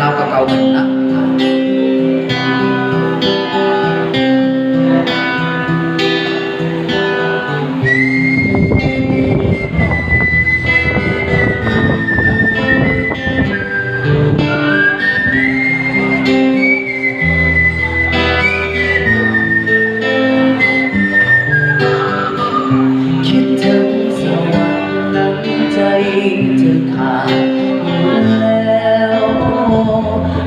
ราวเก่าๆกันนะจะขาดอยู่แล้ว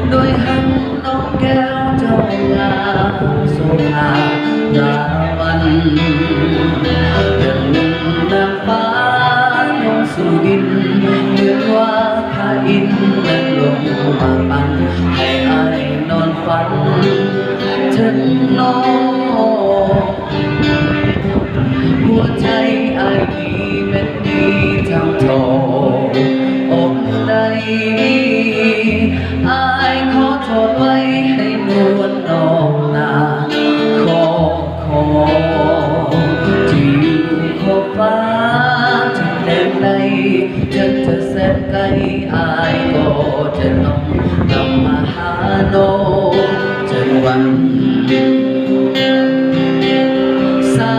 โดยหันน้องแก้วเจ้างามโสภาลาวันเดินนางฟ้าลงสู่ดินเหมือนว่าพระอินทร์นั้นลงมาปันให้อายนอนฝันถึงน้องหัวใจอายมีเม็ดนี้ทั้งทองอกใดอายขอโทษไว้ให้นวลนองนาขอที่อยู่ขอบฟ้าถึงแดนใดจะแสนไกลอายก็จะต้องกลับมาหาน้องจนวันสา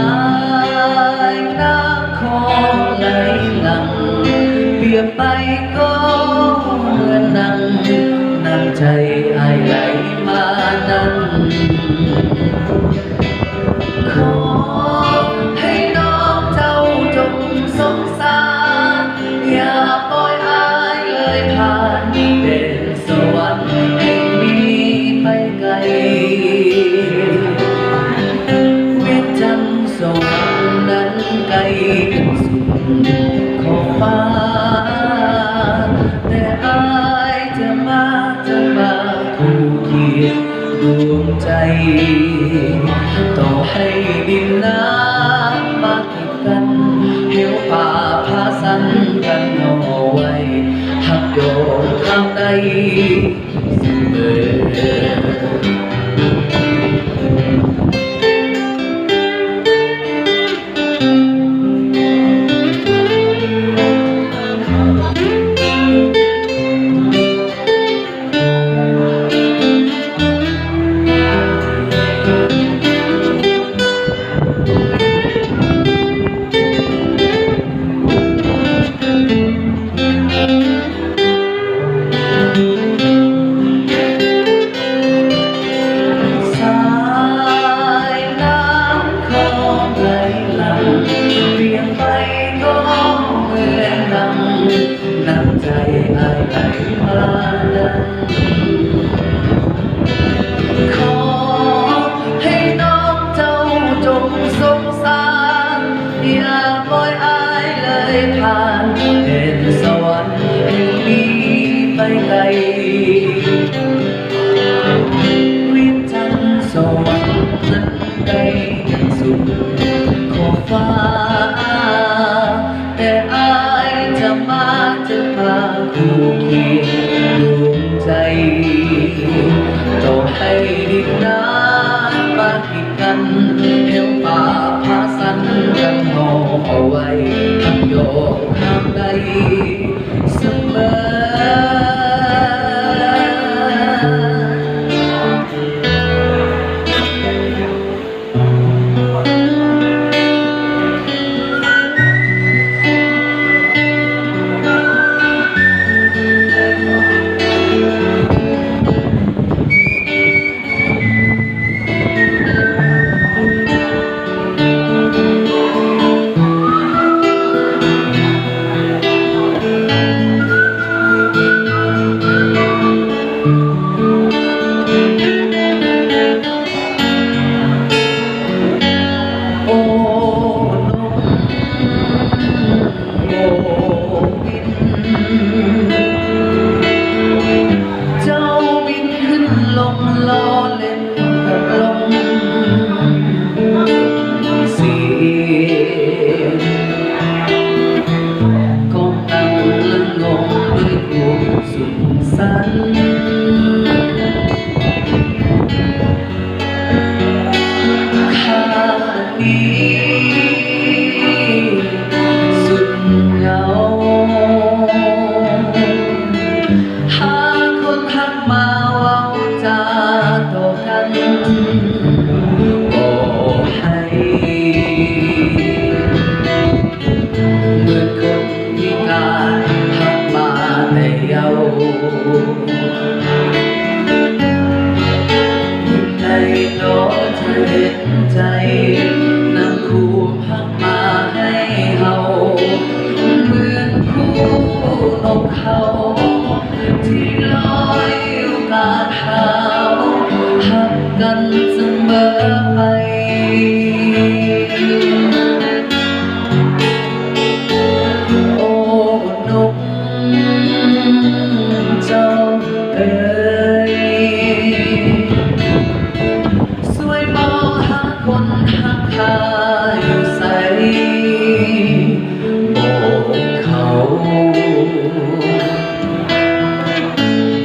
ยน้ำคอไหลหลังเปลี่ยนไปก็เหมือนนั่งใจอายไหลมานั้นขอให้น้องเจ้าจงสงสารอย่าปล่อยอายเลยผ่านเป็นสวรรค์แห่งนี้ไปไกลเวียนจันทร์สวรรค์นั้นไกลถึงสุดขอบฟ้าแต่อายจะมาคู่เคียงดวงใจต่อให้ดินน้ำมาติดกันเหวป่าพาสันกันเอาไว้หักโยงทางใดเสมอน้ำใจอายไหลมาดังขอให้น้องเจ้าจงสงสารอย่าปล่อยอายเลยผ่านเห็นสวรรค์แห่งนี้ไปไกลวิญญาณสวรรค์นั้นไกลยังสุดขอบฟ้าแต่อายจะมาคู่เคียงดวงใจต่อให้ดินน้ำมาติดกันเหวป่าพาสันกันห่อเอาไว้ทำโยกทางใดเสมอ ในโน้ตเธอเห็นใจนำคู่พักมาให้เฮาเหมือนคู่นกเขาที่ลอยอยู่กลางหาวหักกันเสมอไปโอ้นกเจ้าเอ๋ยสวยมองหาคนหักคาอยู่ใสโบกเขา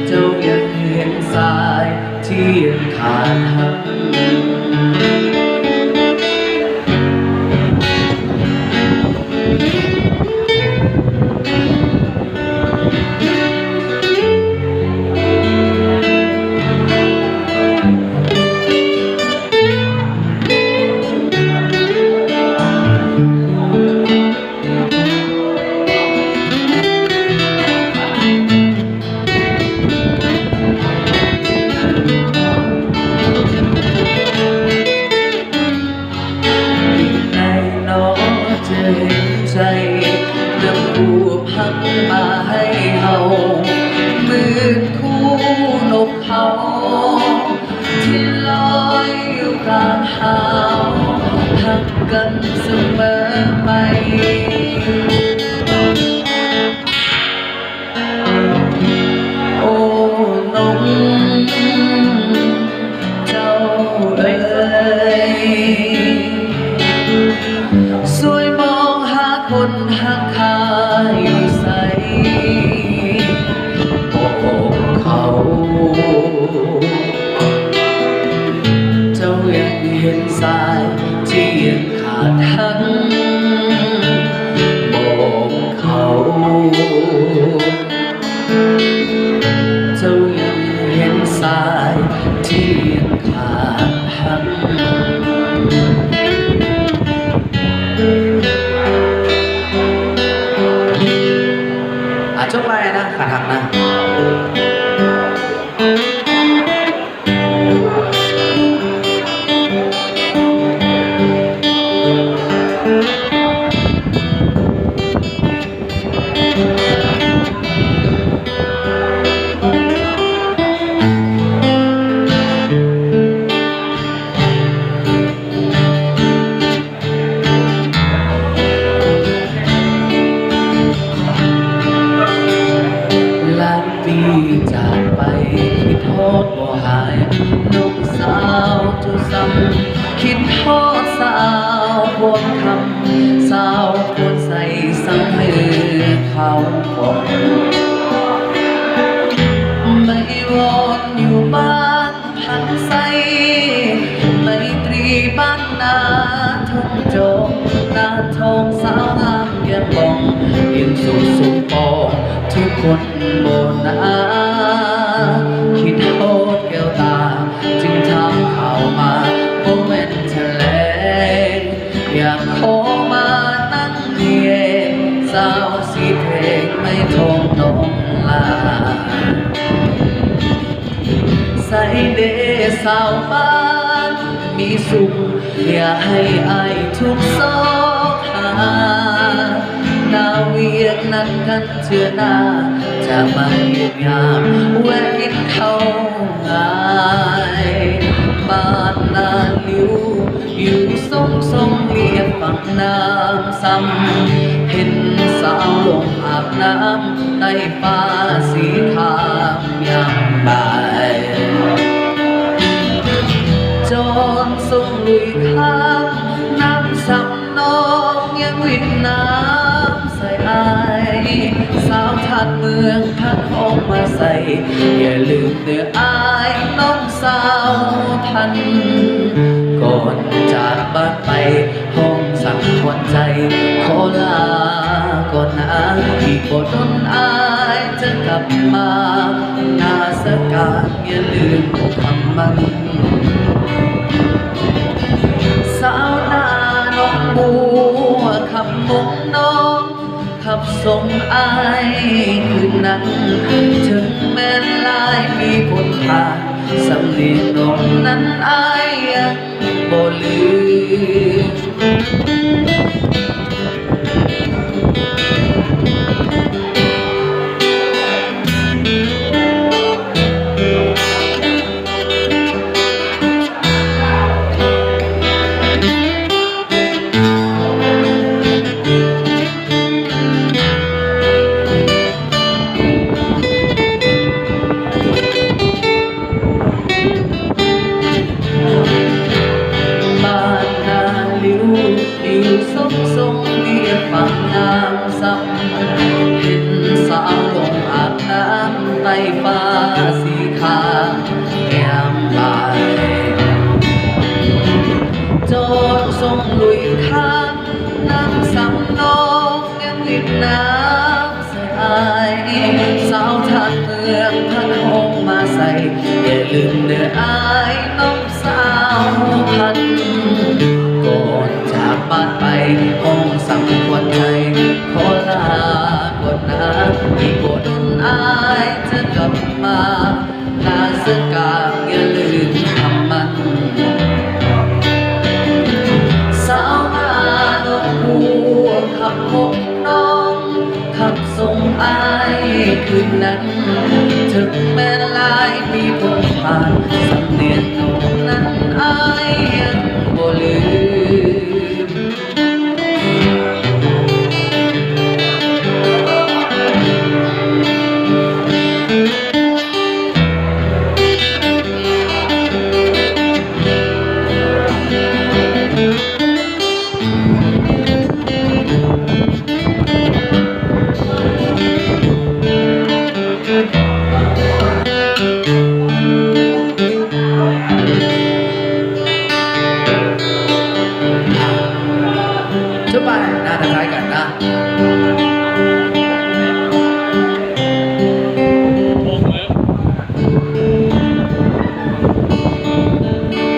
เจ้ายังเห็นสายที่ยังขาดหักใจนำคู่พักมาให้เฮาเหมือนคู่นกเขาที่ลอยอยู่กลางหาวหักกันเสมอไปโอ้นกเจ้าเอ๋ยสวยมองหาคนหักคาอยู่ใสโอ้เขาเจ้ายังเห็นสายที่ยังขาดหักบอกเขาเจ้ายังเห็นสายที่ยังขาดหักจบไปนะขาดหักนะจากไปคิดโทษบ่หายนกสาวเจ้าซ้ำคิดโทษสาวควรคำสาวควรใส่ซ้ำมือเขาบอกไม่วอนอยู่บ้านพันใสไม่ตรีบ้านนาทุ่งโจงนาทองสาวงามยังบองยังสุขสุขปองทุกคนโบนาคิดโทษแก้วตาจึงทำข่าวมาโมเมนต์แถลงอยากขอมานั่งเรียนสาวสีเพลงไม่ทงนงลาใส่เดสาวบ้านมีสุขอย่าให้อายทุกซอกหานาเวียกนัดกันเชื่อหน้าจะมาเยียบยามแวะกินข้าวง่ายบ้านนาลิวอยู่ทรงเรียบฝั่งน้ำซ้ำเห็นสาวลงอาบน้ำในฟ้าสีขาวยามบ่ายจอนทรงลุยข้ามน้ำซ้ำน้องยังวิดน้ำใส่อายสาวทัดเมืองพัดห้องมาใส่อย่าลืมเนื้ออายน้องสาวทันก่อนจากบ้านไปห้องสั่งควนใจขอลาก่อนนะอีกบ่ดนอายจะกลับมานาสการอย่าลืมคำมันสาวนาน้องบัวขับมงน้องขับส่งอายคืนนั้นถึงแม้ ม้นหลายปีพ้นผ่านสำเนียงน้องนั้นอายยังบ่ลืมทรงเรียบฝั่งงามซ้ำเห็นสาวลงอาบน้ำใต้ฟ้าสีขาวแก้มบายโจดทรงลุยข้างน้ำซ้ำน้องยังริดน้ำสายสาวทางเมืองพันหงมาใส่อย่าลืมเด้ออายน้องสาวพันก่อนจากบ้านไปห้องสั่งควนใจขอลากดน้ำอีกกดอายจะกลับมาลาเสื้อกางอย่าลืมคำมันสาวนาดอกบัวขับพกน้องขับส่งอายคืนนั้นถึงแม้หลายปีพ้นผ่าน